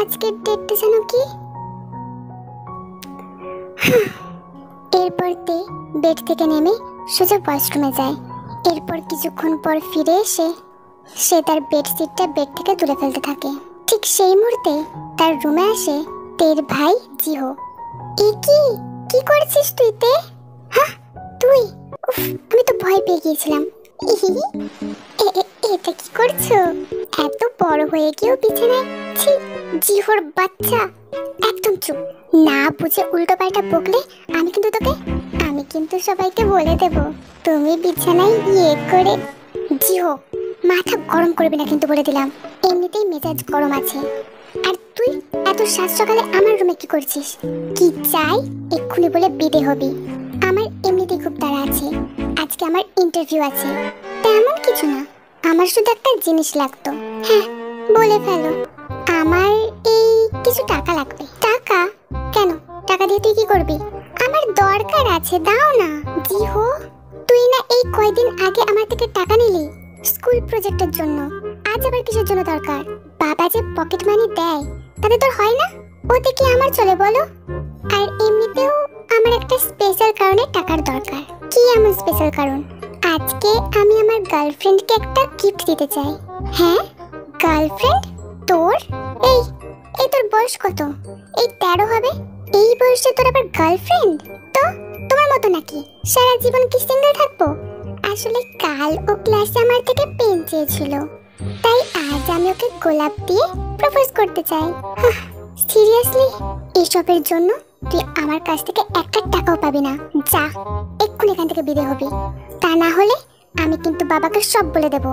আজকের ডেটটা যেন কি? এরপর তে বেড থেকে নেমে সোজা ওয়াশরুমে যায়। এরপর কিছুক্ষণ পর ফিরে এসে সে তার বেডশিটটা বেড থেকে তুলে ফেলতে থাকে। ঠিক সেই মুহূর্তে তার রুমে আসে তের ভাই জিহো। এ কি করছিস তুই তে? হ্যাঁ তুই? উফ, আমি তো ভয় পেয়ে গিয়েছিলাম। এটা কি করছো? এত বড় হয়ে গিয়েও বিছানায়? ছি জিহোর বাচ্চা, একদম চুপ। না বুঝে উল্টো পাল্টা বকলে আমি কিন্তু সবাইকে বলে দেব তুমি বিছানায় করে। জিহো মাথা গরম করবি না কিন্তু বলে দিলাম, এমনিতেই মেজাজ গরম আছে। আর তুই এত সাত সকালে আমার রুমে কি করছিস? কি চাই এক্ষুনি বলে বিদে হবি। আমার এমনিতেই খুব তাড়া আছে, আজকে আমার ইন্টারভিউ আছে। তেমন কিছু না, আমার শুধু একটা জিনিস লাগতো। হ্যাঁ বলে ফেলো। আমার এই কিছু টাকা লাগবে। টাকা? কেন? টাকা দিয়ে তুই কি করবি? আমার দরকার আছে, দাও না। জিহো তুই না এই কয়দিন আগে আমার থেকে টাকা নিলি স্কুল প্রজেক্টের জন্য, আজ আবার কিসের জন্য দরকার? বাবা যে পকেট মানি দেয় তাতে তোর হয় না? ওতে কি আমার চলে বলো? আর এমনিতেও আমার একটা স্পেশাল কারণে টাকার দরকার। কি এমন স্পেশাল কারণ? আজকে আমি আমার গার্লফ্রেন্ডকে একটা গিফট দিতে চাই। হ্যাঁ গার্লফ্রেন্ড? তোর এই তোর বয়স কত? এই 13 হবে। এই বয়সে তোর আবার গার্লফ্রেন্ড? তো তোমার মতো নাকি সারা জীবন কি সিঙ্গেল থাকবো? আসলে কাল ও ক্লাসে আমার থেকে পেন চেয়েছিল, তাই আজ আমি ওকে গোলাপ দিয়ে প্রপোজ করতে চাই। সিরিয়াসলি? এসবের জন্য তুই আমার কাছ থেকে একটা টাকাও পাবি না। যা এক্ষুনি এখান থেকে বিদে হবি, তা না হলে আমি কিন্তু বাবাকে সব বলে দেব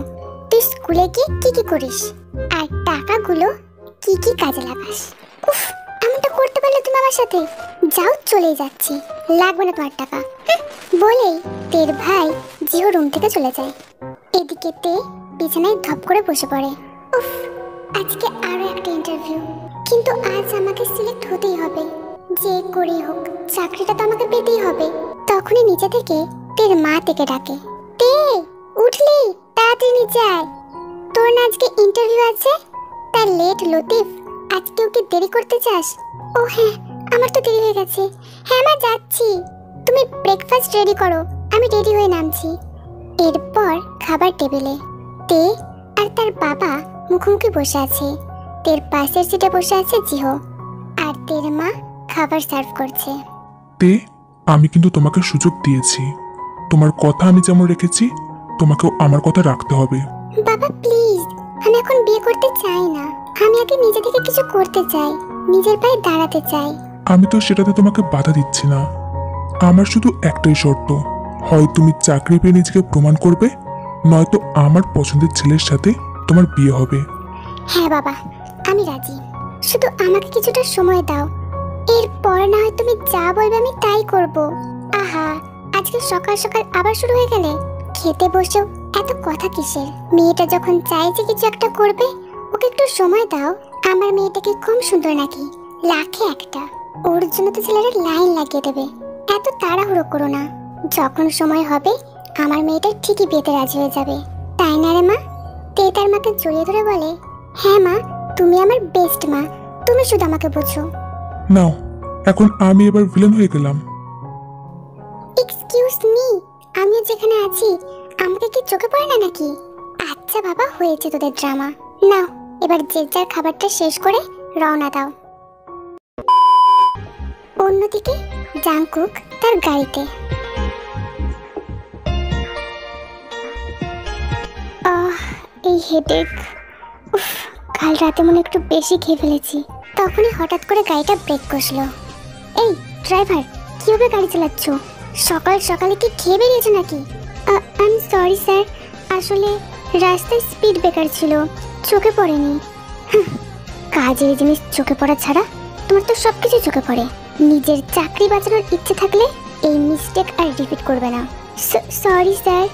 তুই স্কুলে গিয়ে কি করিস আর টাকাগুলো কি কাজে লাগাস। উফ, এমনটা করতে পারলে তুমি আমার সাথে? যাও, চলেই যাচ্ছি, লাগবে না তোমার টাকা। বলেই তের ভাই জিহো রুম থেকে চলে যায়। এদিকে তে বিছানায় ধপ করে বসে পড়ে। উফ, আজকে আরো একটা ইন্টারভিউ, কিন্তু আজ আমাকে সিলেক্ট হতেই হবে। যে করেই হোক চাকরিটা তো আমাকে পেতেই হবে। তখনই নিচে থেকে তের মা থেকে ডাকে, তে উঠলি? তাড়াতাড়ি নিচে আয়, তোর না আজকে ইন্টারভিউ আছে। তার লেট লতিফ, আজকেও কি দেরি করতে চাস? ও হ্যাঁ, আমার তো দেরি হয়ে গেছে। হ্যাঁ মা যাচ্ছি, তুমি ব্রেকফাস্ট রেডি করো, আমি রেডি হয়ে নামছি। এরপর খাবার টেবিলে তে আর তার বাবা মুখোমুখি বসে আছে। তের পাশের সিটে বসে আছে জিহো, আর তের মা খাবার সার্ভ করছে। তে আমি কিন্তু তোমাকে সুযোগ দিয়েছি, তোমার কথা আমি যেমন রেখেছি তোমাকেও আমার কথা রাখতে হবে। বাবা প্লিজ, আমি এখন বিয়ে করতে চাই না। আমি আগে নিজে থেকে কিছু করতে চাই, নিজের পায়ে দাঁড়াতে চাই। আমি তো সেটাতে তোমাকে বাধা দিচ্ছি না, আমার শুধু একটাই শর্ত, হয় তুমি চাকরি পেয়ে নিজেকে প্রমাণ করবে, নয়তো আমার পছন্দের ছেলের সাথে তোমার বিয়ে হবে। হ্যাঁ বাবা, আমি রাজি, শুধু আমাকে কিছুটা সময় দাও, এরপর না হয় তুমি যা বলবে আমি তাই করব। আহা, আজকে সকাল সকাল আবার শুরু হয়ে গেলে? খেতে বসেও এত কথা কিসের? মেয়েটা যখন চাইছে কিছু একটা করবে, ওকে একটু সময় দাও। আমার মেয়েটাকে কম সুন্দর নাকি? লাখে একটা, ওর জন্য তো ছেলেরা লাইন লাগিয়ে দেবে। এত তাড়াহুড়ো করো না, যখন সময় হবে আমার মেয়েটা ঠিকই বিয়েতে রাজি হয়ে যাবে, তাই না রে মা? তে তার মাকে জড়িয়ে ধরে বলে, হ্যাঁ মা, তুমি আমার বেস্ট মা, তুমি শুধু আমাকে বোঝো। নাও, এখন আমি এবার ভিলেন হয়ে গেলাম। এক্সকিউজ মি, আমিও যেখানে আছি আমাকে কি চোখে পড়ে না নাকি? আচ্ছা বাবা, হয়েছে তোদের ড্রামা। নাও এবার যে যার খাবারটা শেষ করে রওনা দাও। অন্যদিকে জাংকুক তার গাড়িতে। এই হেডেক, উফ, কাল রাতে মনে একটু বেশি খেয়ে ফেলেছি। তখনই হঠাৎ করে গাড়িটা ব্রেক কষলো। এই ড্রাইভার, কিভাবে গাড়ি চালাচ্ছ? সকাল সকালে কি খেয়ে বেরিয়েছো নাকি? আই এম সরি স্যার, আসলে রাস্তায় স্পিড ব্রেকার ছিল, চোখে পড়েনি। কাজের জিনিস চোখে পড়া ছাড়া তোমার তো সবকিছু চোখে পড়ে। নিজের চাকরি বাঁচানোর ইচ্ছে থাকলে এই মিস্টেক আর রিপিট করবে না। সরি স্যার,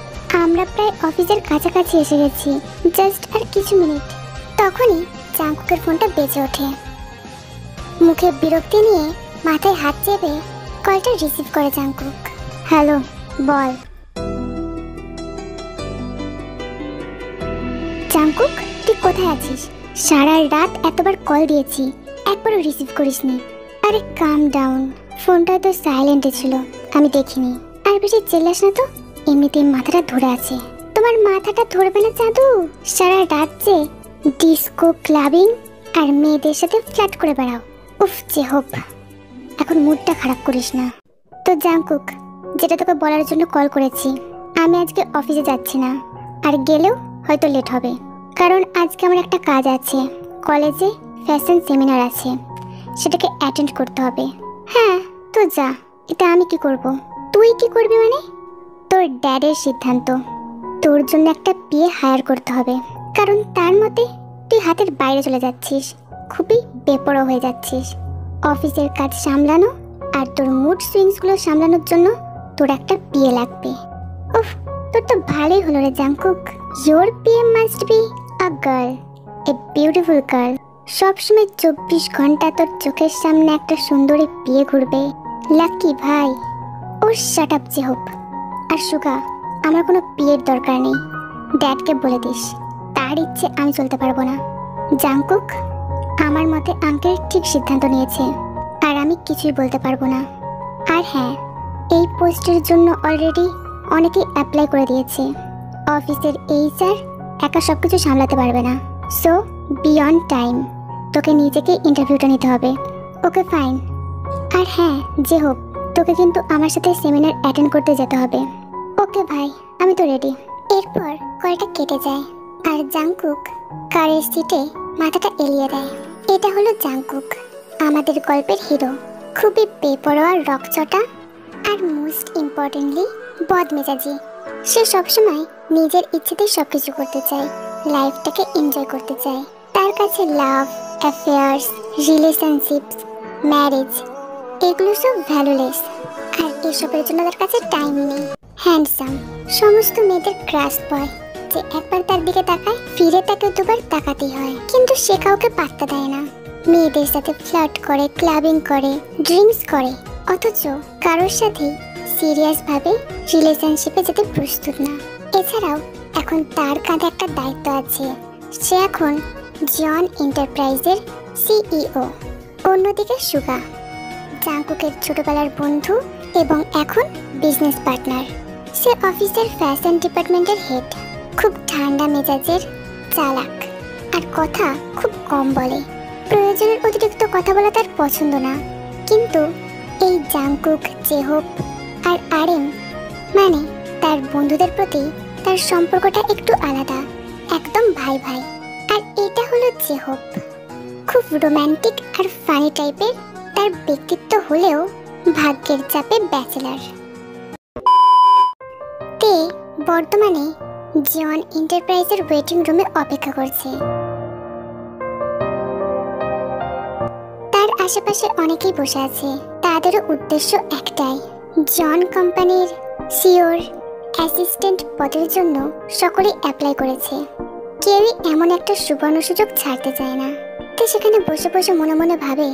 আমরা প্রায় অফিসের কাছাকাছি এসে গেছি, জাস্ট আর কিছু মিনিট। তখনই জাংকুকের ফোনটা বেজে ওঠে। মুখে বিরক্তি নিয়ে মাথায় হাত চেপে কলটা রিসিভ করে জাংকুক। হ্যালো, বল। জাংকুক, তুই কোথায় আছিস? সারা রাত এতবার কল দিয়েছি, একবারও রিসিভ করিসনি। আরে কাম ডাউন, ফোনটা তো সাইলেন্টে ছিল, আমি দেখিনি। আর বেশি চিল্লাস না তো, এমনিতেই মাথাটা ধরে আছে। তোমার মাথাটা ধরবে না চাঁদু? সারা রাত যে ডিস্কো, ক্লাবিং আর মেয়েদের সাথে ফ্ল্যাট করে বেড়াও। উফ যে হোক, এখন মুডটা খারাপ করিস না। তো জাংকুক, যেটা তোকে বলার জন্য কল করেছি, আমি আজকে অফিসে যাচ্ছি না, আর গেলেও হয়তো লেট হবে, কারণ আজকে আমার একটা কাজ আছে। কলেজে ফ্যাশন সেমিনার আছে, সেটাকে অ্যাটেন্ড করতে হবে। হ্যাঁ, তো যা। এটা আমি কি করব? তুই কি করবি মানে? তোর ড্যাডের সিদ্ধান্ত, তোর জন্য একটা বিয়ে হায়ার করতে হবে, কারণ তার মতে তুই হাতের বাইরে চলে যাচ্ছিস, খুবই বেপরোয়া হয়ে যাচ্ছিস। অফিসের কাজ সামলানো আর তোর মুড সুইংসগুলো সামলানোর জন্য তোর একটা বিয়ে লাগবে। উফ, তোর তো ভালোই হলো রে জাংকুক। ইয়োর বিয়ে must be a girl, a beautiful girl. সবসময় 24 ঘন্টা তোর চোখের সামনে একটা সুন্দরী বিয়ে ঘুরবে। লাকি ভাই। ও শাট আপ যে হোক। আর সুগা, আমার কোনো বিয়ের দরকার নেই। ড্যাডকে বলে দিস, তার ইচ্ছে আমি চলতে পারবো না। জাংকুক, আমার মতে আঙ্কেল ঠিক সিদ্ধান্ত নিয়েছে, আর আমি কিছুই বলতে পারবো না। আর হ্যাঁ, এই পোস্টের জন্য অলরেডি অনেকেই অ্যাপ্লাই করে দিয়েছে। অফিসের HR একা সব কিছু সামলাতে পারবে না, সো বি অন টাইম। তোকে নিজেকে ইন্টারভিউটা নিতে হবে। Okay fine. আর হ্যাঁ, যে হোক, তোকে কিন্তু আমার সাথে সেমিনার অ্যাটেন্ড করতে যেতে হবে। ওকে ভাই, আমি তো রেডি। এরপর কলটা কেটে যায়, আর জাংকুক কারের সিটে মাথাটা এলিয়ে দেয়। এটা হলো জাংকুক, আমাদের গল্পের হিরো। খুবই বেপরোয়া, রকচটা, আর মোস্ট ইম্পর্টেন্টলি বদমেজাজি। সে সবসময় নিজের ইচ্ছেতেই সবকিছু করতে চায়, লাইফটাকে এনজয় করতে চায়। তার কাছে লাভ, অ্যাফেয়ার্স, রিলেশনশিপস, ম্যারেজ এগুলো সব ভ্যালুলেস, আর এসবের জন্য তার কাছে টাইম নেই। হ্যান্ডসাম, সমস্ত মেয়েদের ক্রাশ বয়, যে একবার তার দিকে তাকায়, ফিরে তাকে দুবার তাকাতেই হয়। কিন্তু সে কাউকে পাত্তা দেয় না। মেয়েদের সাথে ফ্লার্ট করে, ক্লাবিং করে, ড্রিঙ্কস করে, অথচ কারোর সাথে সিরিয়াস ভাবে রিলেশনশিপে যেতে প্রস্তুত না। এছাড়াও এখন তার কাঁধে একটা দায়িত্ব আছে। সে এখন জন এন্টারপ্রাইজের CEO। অন্যদিকে সুগা, জাংকুকের ছোটবেলার বন্ধু এবং এখন বিজনেস পার্টনার। সে অফিসের ফ্যাশন ডিপার্টমেন্টের হেড। খুব ঠান্ডা মেজাজের, চালাক, আর কথা খুব কম বলে। প্রয়োজনের অতিরিক্ত কথা বলা তার পছন্দ না। কিন্তু এই জাংকুক, জেহোপ আর RM, মানে তার বন্ধুদের প্রতি তার সম্পর্কটা একটু আলাদা, একদম ভাই ভাই। আর এটা হলো জেহোপ, খুব রোম্যান্টিক আর ফানি টাইপের তার ব্যক্তিত্ব হলেও ভাগ্যের চাপে ব্যাচেলার। তে বর্তমানে জন এন্টারপ্রাইজের ওয়েটিং রুমে অপেক্ষা করছে। তার আশেপাশে অনেকেই বসে আছে, তাদেরও উদ্দেশ্য একটাই। জন কোম্পানির সিওর অ্যাসিস্ট্যান্ট পদের জন্য সকলেই অ্যাপ্লাই করেছে। কেউই এমন একটা সুবর্ণ সুযোগ ছাড়তে চায় না। তো সেখানে বসে বসে মনে মনে ভাবে,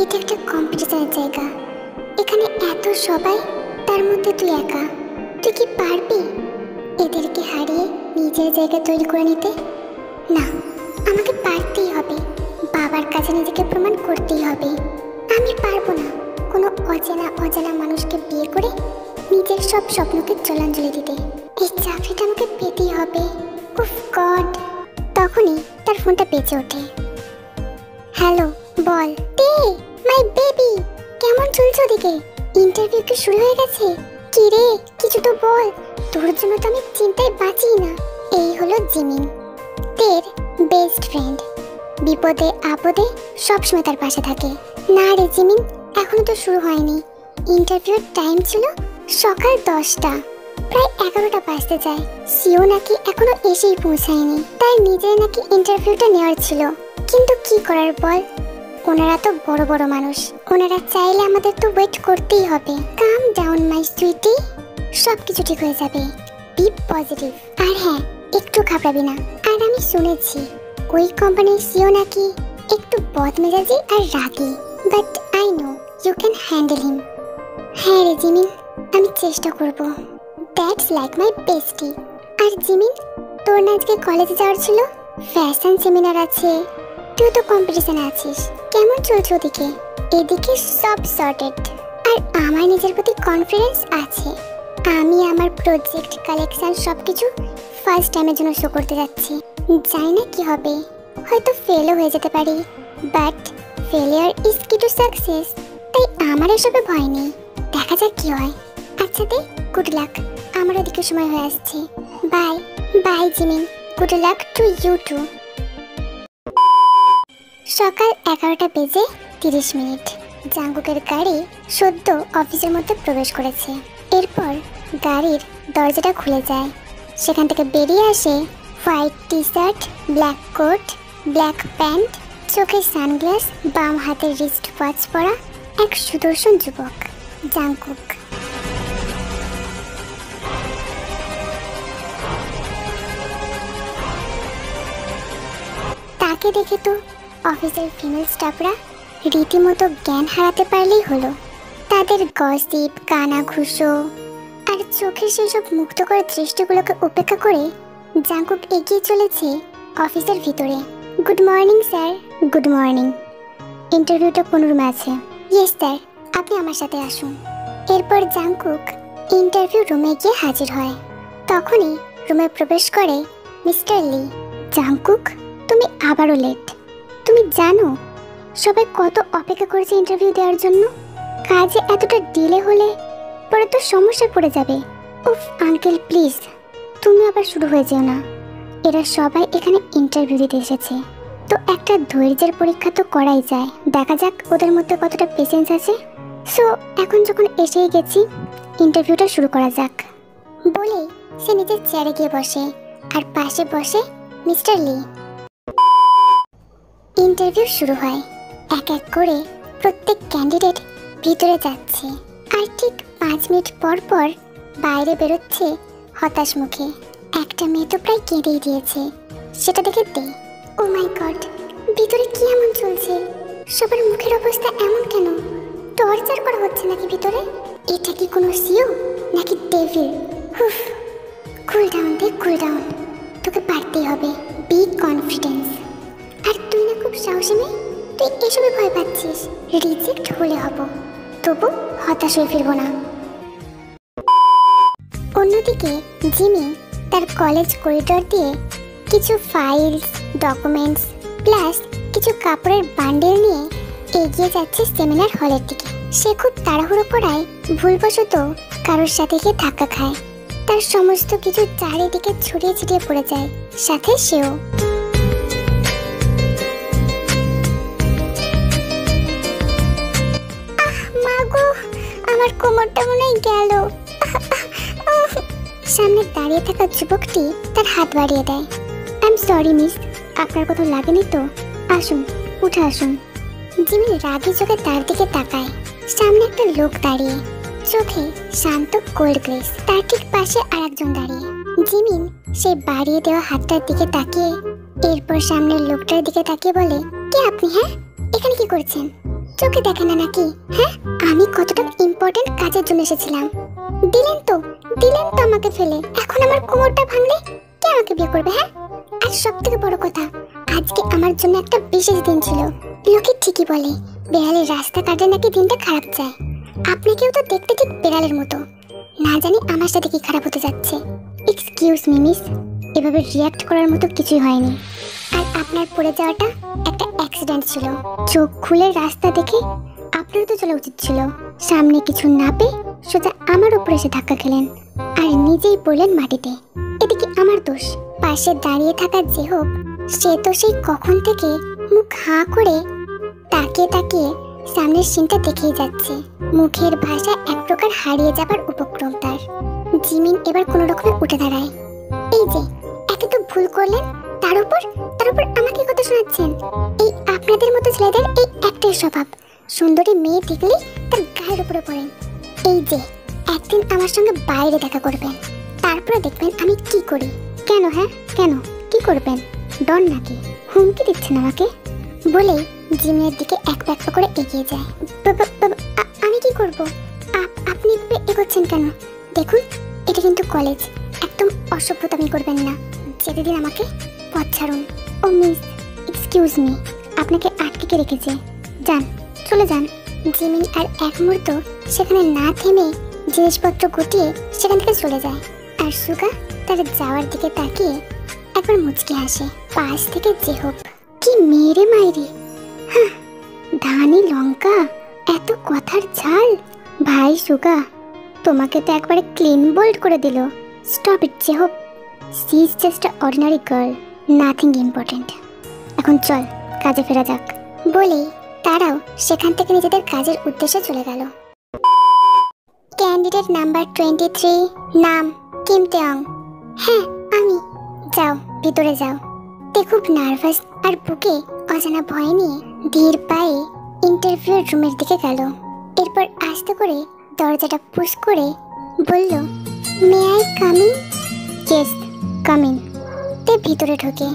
এটা একটা কম্পিটিশনের জায়গা, এখানে এত সবাই, তার মধ্যে তুই একা। তুই কি পারবি এদেরকে হারিয়ে নিজের জায়গা তৈরি করে নিতে? না, আমাকে পারতেই হবে, বাবার কাছে নিজেকে প্রমাণ করতেই হবে। আমি পারবো না কোনো অজানা মানুষকে বিয়ে করে নিজের সব স্বপ্নকে জলাঞ্জলি দিতে। এই চাকরিটা আমাকে পেতেই হবে। উফ গড। তখনই তার ফোনটা বেজে ওঠে। Hello, ball. মাই বেবি, কেমন চলছে ওদিকে? ইন্টারভিউ কি শুরু হয়ে গেছে? কি রে, কিছু তো বল, তোর জন্য তো আমি চিন্তায় বাঁচি না। এই হলো জিমিন, তের বেস্ট ফ্রেন্ড। বিপদে আপদে সবসময় তার পাশে থাকে। না রে জিমিন, এখনো তো শুরু হয়নি। ইন্টারভিউর টাইম ছিল সকাল 10টা। প্রায় 11টা বাজতে যায়। সিও নাকি এখনো এসেই পৌঁছায়নি। তাই নিজের নাকি ইন্টারভিউটা নেওয়ার ছিল। কিন্তু কি করার বল, ওনারা তো বড় বড় মানুষ, ওনারা চাইলে আমাদের তো ওয়েট করতেই হবে। কাম ডাউন মাই সুইটি, সবকিছু ঠিক হয়ে যাবে, বি পজিটিভ। আর হ্যাঁ, একটু ঘাবড়াবি না। আর আমি শুনেছি ওই কোম্পানির সিও নাকি একটু বদমেজাজি আর রাগী, but I know you can handle him. হ্যাঁ রে জিমিন, আমি চেষ্টা করব। That's like my bestie. আর জিমিন, তোর না আজকে কলেজে যাওয়ার ছিল? ফ্যাশন সেমিনার আছে, তুই তো কম্পিটিশনে আছিস। কেমন চলছে ওদিকে? এদিকে সব সর্টেড। আর আমার নিজের প্রতি কনফিডেন্স আছে। আমি আমার প্রজেক্ট কালেকশন সবকিছু ফার্স্ট টাইমের জন্য শো করতে যাচ্ছি। জানি না কি হবে, হয়তো ফেলও হয়ে যেতে পারি, বাট ফেলিয়ার ইজ কি টু সাকসেস। তাই আমার এসবে ভয় নেই, দেখা যাক কি হয়। আচ্ছা দে, গুড লাক। আমার ওদিকে সময় হয়ে আসছে। Bye bye Jimin, good luck to you too. সকাল 11টা বেজে 30 মিনিট। জাঙ্কুকের গাড়ি সদ্য অফিসের মধ্যে প্রবেশ করেছে। এরপর গাড়ির দরজাটা খুলে যায়। সেখান থেকে বেরিয়ে আসে white T shirt, black coat, black pant, চোখে সানগ্লাস, বাম হাতের রিস্ট ওয়াচ পরা এক সুদর্শন যুবক, জাঙ্কুক। তাকে দেখে তো অফিসের ফিমেল স্টাফরা রীতিমতো জ্ঞান হারাতে পারলেই হলো। তাদের গসিপ, কানাঘুষো আর চোখের সেই সব মুগ্ধকর দৃষ্টিগুলোকে উপেক্ষা করে জাঙ্কুক এগিয়ে চলেছে অফিসের ভিতরে। Good morning sir. Good morning. ইন্টারভিউটা 15 রুমে আছে। ইয়েস স্যার, আপনি আমার সাথে আসুন। এরপর জাঙ্কুক ইন্টারভিউ রুমে গিয়ে হাজির হয়। তখনই রুমে প্রবেশ করে মিস্টার লি। জাঙ্কুক, তুমি আবারও লেট। তুমি জানো সবাই কত অপেক্ষা করেছে ইন্টারভিউ দেওয়ার জন্য? কাজে এতটা ডিলে হলে পরে তো সমস্যায় পড়ে যাবে। উফ আঙ্কেল প্লিজ, তুমি আবার শুরু হয়ে যেও না। এরা সবাই এখানে ইন্টারভিউ দিতে এসেছে, তো একটা ধৈর্যের পরীক্ষা তো করাই যায়। দেখা যাক ওদের মধ্যে কতটা পেশেন্স আছে। সো এখন যখন এসেই গেছি, ইন্টারভিউটা শুরু করা যাক বলে সে নিজের চেয়ারে গিয়ে বসে। আর পাশে বসে মিস্টার লি। ইন্টারভিউ শুরু হয়। এক এক করে প্রত্যেক ক্যান্ডিডেট ভিতরে যাচ্ছে। আর ঠিক 5 মিনিট পর পর বাইরে বেরোচ্ছে হতাশ মুখে। একটা মেয়ে তো প্রায় কেঁদেই দিয়েছে। সেটা দেখে দে, ও মাই গড, ভিতরে কি এমন চলছে? সবার মুখের অবস্থা এমন কেন? টর্চার করা হচ্ছে নাকি ভিতরে? এটা কি কোনো সিও নাকি ডেভিল? হুফ, কুল ডাউন দে, কুল ডাউন। তোকে পারতেই হবে, বি কনফিডেন্স। আর তুই না খুব সাহসী মেয়ে, তুই এসবে ভয় পাচ্ছিস। রিজেক্ট হলে হব, তবু হতাশ হয়ে ফিরবো না। অন্যদিকে জিমি তার কলেজ করিডোর দিয়ে কিছু ফাইলস, ডকুমেন্টস প্লাস কিছু কাপড়ের বান্ডেল নিয়ে এগিয়ে যাচ্ছে সেমিনার হলের দিকে। সে খুব তাড়াহুড়ো করায় ভুলবশত কারোর সাথে গিয়ে ধাক্কা খায়। তার সমস্ত কিছু চারিদিকে ছড়িয়ে ছিটিয়ে পড়ে যায়, সাথে সেও। মাগো, আমার কোমরটা মনে হয় গেল। সামনে দাঁড়িয়ে থাকা যুবকটি তার হাত বাড়িয়ে দেয়। আই এম সরি মিস, আপনার কোথাও লাগেনি তো? আসুন, উঠে আসুন। জিমি রাগী চোখে তার দিকে তাকায়। সামনে একটা লোক দাঁড়িয়ে, চোখে শান্ত কোল্ড গ্লেজ। তার ঠিক পাশে আরেকজন দাঁড়িয়ে। জিমিন সেই বাড়িয়ে দেওয়া হাতটার দিকে তাকিয়ে এরপর সামনের লোকটার দিকে তাকিয়ে বলে, কে আপনি? হ্যাঁ, এখানে কি করছেন? চোখে দেখে না নাকি? হ্যাঁ, আমি কতটা ইম্পর্টেন্ট কাজের জন্য এসেছিলাম। দিলেন তো আমাকে ফেলে। এখন আমার কোমরটা ভাঙলে কে আমাকে বিয়ে করবে? হ্যাঁ, আর সব থেকে বড় কথা, আজকে আমার জন্য একটা বিশেষ দিন ছিল। লোকে ঠিকই বলে বেড়ালের রাস্তা কাটে নাকি দিনটা খারাপ যায়। আপনাকেও তো দেখতে ঠিক বেড়ালের মতো। না জানি আমার সাথে কি খারাপ হতে যাচ্ছে। এক্সকিউজ মি মিস, এভাবে রিয়াক্ট করার মতো কিছুই হয়নি। আর আপনার পড়ে যাওয়াটা একটা অ্যাক্সিডেন্ট ছিল। চোখ খুলে রাস্তা দেখে আপনার তো চলা উচিত ছিল। সামনে কিছু না পেয়ে সোজা আমার উপরে এসে ধাক্কা খেলেন আর নিজেই পড়লেন মাটিতে। এদিকে আমার দোষ। পাশে দাঁড়িয়ে থাকা যে হোক, সে তো সেই কখন থেকে মুখ হাঁ করে তাকিয়ে তাকিয়ে সামনের সিনটা দেখেই যাচ্ছে। মুখের ভাষা এক প্রকার হারিয়ে যাবার উপক্রম তার। জিমিন এবার কোনো রকমে উঠে দাঁড়ায়। এই যে এত তো ভুল করলেন, তার উপর আমাকে কথা শোনাচ্ছেন। এই আপনাদের মতো ছেলেদের এই একটাই স্বভাব, সুন্দরী মেয়ে দেখলেই তার গায়ের উপরে পড়েন। এই যে একদিন আমার সঙ্গে বাইরে দেখা করবেন, তারপরে দেখবেন আমি কি করি। কেন? হ্যাঁ কেন, কি করবেন? ডন নাকি? হুমকি দিচ্ছেন আমাকে? বলেই জিমিনের দিকে এক পা করে এগিয়ে যায়। আমি কি করব? আপনি এগোচ্ছেন কেন? দেখুন, এটা কিন্তু কলেজ, একদম অসভ্যতামি করবেন না। যেতে দিন আমাকে, পথ ছাড়ুন। ও মিস, এক্সকিউজ মি, আপনাকে আটকে রেখেছে, যান, চলে যান। জিমিন আর এক মুহূর্ত সেখানে না থেমে জিনিসপত্র গুটিয়ে সেখান থেকে চলে যায়। আর সুগা তার যাওয়ার দিকে তাকিয়ে একবার মুচকি হাসে। পাশ থেকে জেহব, কি মেরে মাইরি, হ্যাঁ, ধানি লঙ্কা, এত কথার ঝাল। ভাই সুগা, তোমাকে তো একবারে ক্লিন বোল্ড করে দিল। স্টপ ইট জেহব, she is just a ordinary girl, nothing important. এখন চল, কাজে ফেরা যাক। বলেই তারাও সেখান থেকে নিজেদের কাজের উদ্দেশ্যে চলে গেল। ক্যান্ডিডেট নাম্বার 23, নাম কিম তেয়ং। হ্যাঁ আমি। যাও, ভিতরে যাও। তে খুব নার্ভাস আর বুকে অজানা ভয় নিয়ে ধীর পায়ে ইন্টারভিউ রুমের দিকে গেল। এরপর আস্তে করে দরজাটা পুশ করে বলল, may I come in? Yes, come in. Tae ভিতরে ঢোকে।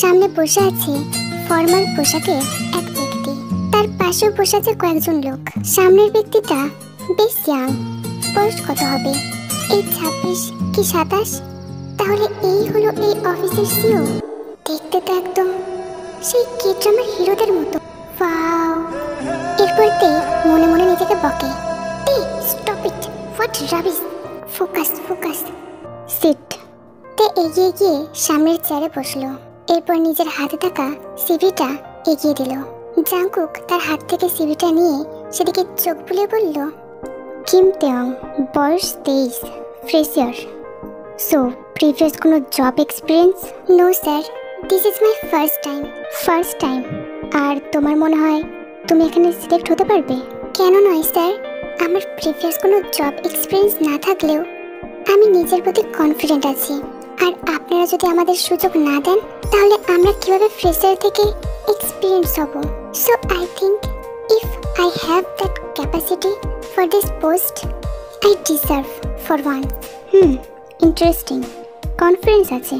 সামনে বসে আছে ফর্মাল পোশাকে এক ব্যক্তি, তার পাশেও বসে আছে কয়েকজন লোক। সামনের ব্যক্তিটা বেশ ইয়াং, বয়স কত হবে, এই 26 কি 27? তাহলে এই হলো এই অফিসের সিও। দেখতে তো একদম সেই কে ড্রামার হিরোদের মতো। ওয়াও! এরপর তে মনে মনে নিজেকে বকে, Tae stop it, what rubbish, focus focus, sit. Tae এগিয়ে গিয়ে সামনের চেয়ারে বসলো। এরপর নিজের হাতে থাকা সিভিটা এগিয়ে দিল। জাংকুক তার হাত থেকে সিভিটা নিয়ে সেদিকে চোখ বুলিয়ে বলল, কিম তেয়ং, বয়স 23, ফ্রেশার। সো প্রিভিয়াস কোনো job experience? No sir, this is my first time. First time? আর তোমার মনে হয় তুমি এখানে সিলেক্ট হতে পারবে? কেন নয় স্যার, আমার প্রিভিয়াস কোনো জব এক্সপিরিয়েন্স না থাকলেও আমি নিজের প্রতি কনফিডেন্ট আছি। আর আপনারা যদি আমাদের সুযোগ না দেন তাহলে আমরা কিভাবে ফ্রেশার থেকে এক্সপিরিয়েন্স হব? So I think if I have that capacity for this post, I deserve for one. Interesting, confidence আছে,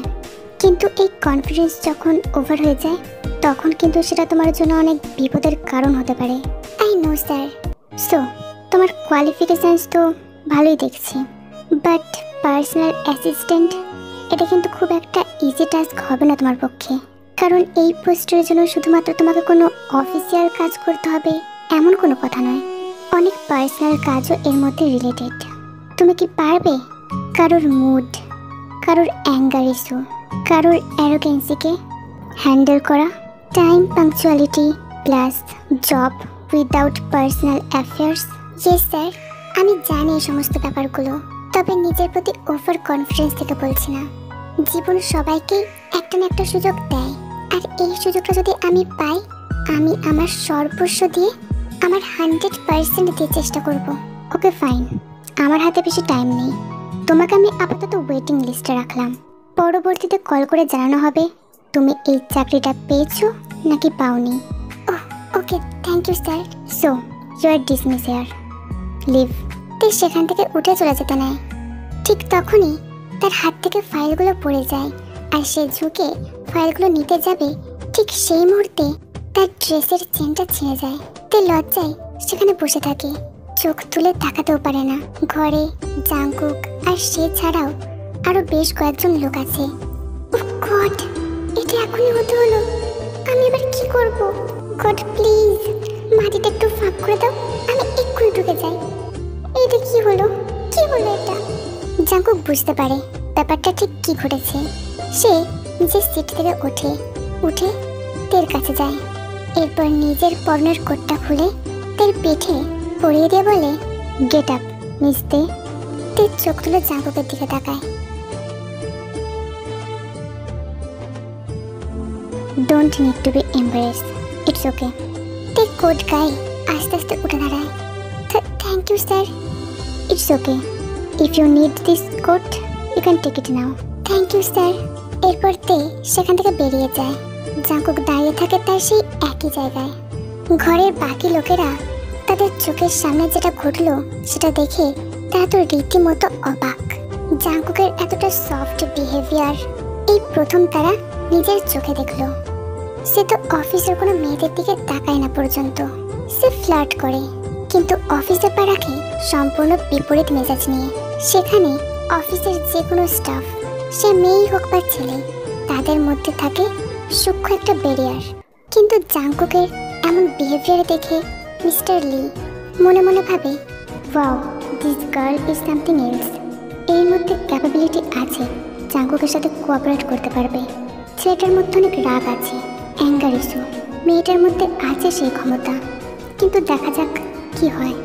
কিন্তু এই কনফিডেন্স যখন ওভার হয়ে যায় তখন কিন্তু সেটা তোমার জন্য অনেক বিপদের কারণ হতে পারে। I know sir. সো তোমার কোয়ালিফিকেশনস তো ভালোই দেখছি, বাট পার্সোনাল অ্যাসিস্ট্যান্ট এটা কিন্তু খুব একটা ইজি টাস্ক হবে না তোমার পক্ষে। কারণ এই পোস্টের জন্য শুধুমাত্র তোমাকে কোনো অফিসিয়াল কাজ করতে হবে এমন কোনো কথা নয়, অনেক পার্সোনাল কাজও এর মধ্যে রিলেটেড। তুমি কি পারবে কারোর মুড, কারোর অ্যাঙ্গার ইস্যু, কারোর অ্যারোগেন্সিকে হ্যান্ডেল করা? Time punctuality plus job without personal affairs? Yes sir, আমি জানি এই সমস্ত ব্যাপারগুলো, তবে নিজের প্রতি ওভার কনফিডেন্স থেকে বলছি না। জীবন সবাইকে একটা না একটা সুযোগ দেয়, আর এই সুযোগটা যদি আমি পাই, আমি আমার সর্বস্ব দিয়ে, আমার 100% দিয়ে চেষ্টা করব। ওকে ফাইন, আমার হাতে বেশি টাইম নেই, তোমাকে আমি আপাতত ওয়েটিং লিস্টে রাখলাম। পরবর্তীতে কল করে জানানো হবে তুমি এই চাকরিটা পেয়েছো নাকি পাওনি। Okay, thank you sir. So you are dismiss here, leave. তে সেখান থেকে উঠে চলে যেতে নেয়। ঠিক তখনই তার হাত থেকে ফাইলগুলো পড়ে যায়, আর সে ঝুঁকে ফাইলগুলো নিতে যাবে, ঠিক সেই মুহূর্তে তার ড্রেসের চেনটা ছিঁড়ে যায়। তে লজ্জায় সেখানে বসে থাকে, চোখ তুলে তাকাতেও পারে না। ঘরে জাংকুক আর সে ছাড়াও আরো বেশ কয়েকজন লোক আছে। ওহ গড, এটা এখনই হতে হলো, আমি এবার কি করব? গড প্লিজ, মাটিতে একটু ফাঁক করে দাও, আমি এক্ষুনি ঢুকে যাই। এটা কি হলো, কি হলো এটা? জাংকুক বুঝতে পারে ব্যাপারটা ঠিক কি ঘটেছে। সে নিজের সিট থেকে উঠে তের কাছে যায়। এরপর নিজের পরনের কোটটা খুলে তের পিঠে পরিয়ে দিয়ে বলে, গেট আপ মিস দে। তের চোখ তুলে জাংকুকের দিকে তাকায়। Don't need to be embarrassed, it's okay. Take coat গায়ে আস্তে আস্তে উঠে দাঁড়ায়। Thank you sir. It's okay, if you need this coat you can take it now. Thank you sir. এরপর তে সেখান থেকে বেরিয়ে যায়। জাঙ্কুক দাঁড়িয়ে থাকে তার সেই একই জায়গায়। ঘরের বাকি লোকেরা তাদের চোখের সামনে যেটা ঘটলো সেটা দেখে তারা তো রীতিমতো অবাক। জাঙ্কুকের এতটা সফট বিহেভিয়ার এই প্রথম তারা নিজের চোখে দেখলো। সে তো অফিসের কোনো মেয়েদের দিকে তাকায় না পর্যন্ত। সে ফ্লার্ট করে, কিন্তু অফিসে পা রাখে সম্পূর্ণ বিপরীত মেজাজ নিয়ে। সেখানে অফিসের যে কোনো স্টাফ, সে মেয়েই হোক বা ছেলে, তাদের মধ্যে থাকে সূক্ষ্ম একটা ব্যারিয়ার। কিন্তু জাঙ্কুকের এমন বিহেভিয়ার দেখে মিস্টার লি মনে মনে ভাবে, wow, this girl is something else. এর মধ্যে ক্যাপাবিলিটি আছে, জাঙ্কুকের সাথে কোঅপারেট করতে পারবে। ছেলেটার মধ্যে অনেক রাগ আছে, অ্যাঙ্গার ইস্যু। মেয়েটার মধ্যে আছে সেই ক্ষমতা, কিন্তু দেখা যাক কি হয়।